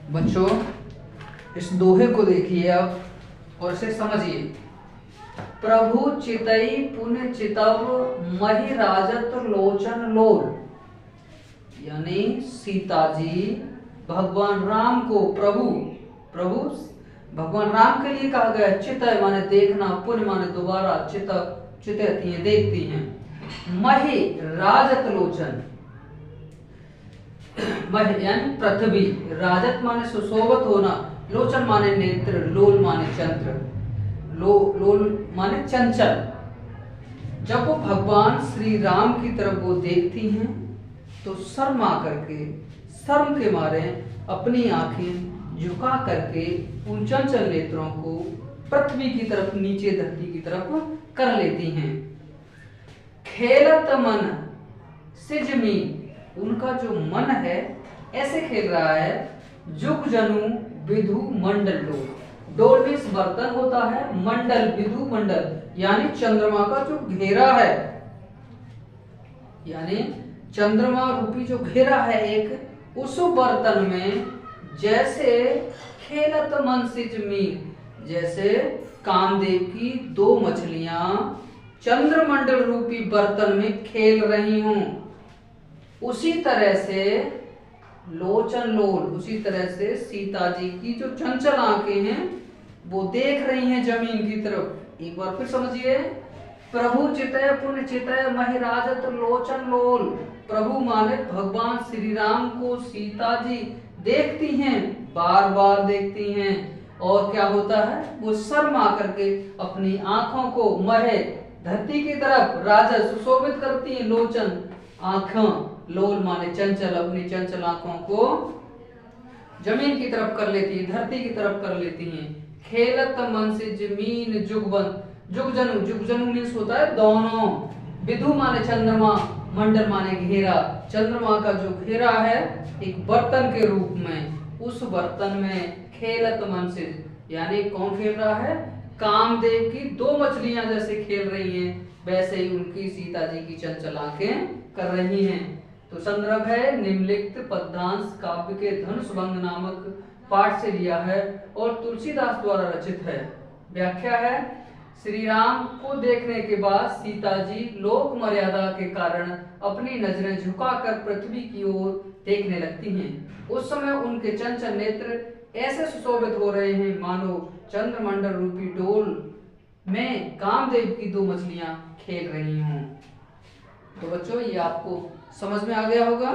बच्चों इस दोहे को देखिए अब और इसे समझिए। प्रभु चितई पुण्य चितव महि राजत लोचन लोल, यानी सीता जी भगवान राम को प्रभु भगवान राम के लिए कहा गया। चितय माने देखना, पुण्य माने दोबारा, चितती हैं, देखती हैं। महि राजत लोचन, महि यानी पृथ्वी, राजत माने सुशोभित होना, लोचन माने नेत्र, लोल माने चंद्र, लोल माने चंचल। जब वो भगवान श्री राम की तरफ वो देखती हैं तो शर्म के मारे अपनी आंखें झुका करके उन चंचल नेत्रों को पृथ्वी की तरफ, नीचे धरती की तरफ कर लेती हैं। खेलत मन सिजमी, उनका जो मन है ऐसे खेल रहा है। जुग जनु विधु मंडल डोल, डोल में बर्तन होता है, मंडल विधु मंडल यानी चंद्रमा का जो घेरा है, यानी चंद्रमा रूपी जो घेरा है एक, उस बर्तन में जैसे खेलत मन सिजमी, जैसे कामदेव की दो मछलियां चंद्रमंडल रूपी बर्तन में खेल रही हूं, उसी तरह से लोचन लोल, उसी तरह से सीता जी की जो चंचल आंखें हैं वो देख रही हैं जमीन की तरफ। एक बार फिर समझिए। प्रभु चितय पुण्य चितय महि राजत लोचन लोल, प्रभु माने भगवान श्री राम को सीता जी देखती हैं, बार बार देखती हैं, और क्या होता है, वो शर्मा करके अपनी आंखों को महे धरती की तरफ राजत सुशोभित करती हैं। लोचन आंखों, लोल माने चंचल, अपनी चंचल आंखों को जमीन की तरफ कर लेती है, धरती की तरफ कर लेती हैं। खेलत मन से जमीन जुगबन, जुग जनु मीन्स होता है दोनों। विधु माने चंद्रमा, मंडल माने घेरा, चंद्रमा का जो घेरा है एक बर्तन के रूप में, उस बर्तन में खेलत मन से, यानी कौन खेल रहा है, कामदेव की दो मछलियां जैसे खेल रही हैं वैसे ही उनकी सीता जी की चंचल आंखें कर रही हैं। तो संदर्भ है निम्नलिखित पद्यांश काव्य के धनुष भंग नामक पाठ से लिया है और तुलसीदास द्वारा रचित है। व्याख्या है, श्री राम को देखने के बाद सीता जी लोक मर्यादा के कारण अपनी नजरें झुकाकर पृथ्वी की ओर देखने लगती हैं। उस समय उनके चंचल नेत्र ऐसे सुशोभित हो रहे हैं मानो चंद्रमंडल रूपी डोल में कामदेव की दो मछलियां खेल रही हों। तो बच्चों ये आपको समझ में आ गया होगा।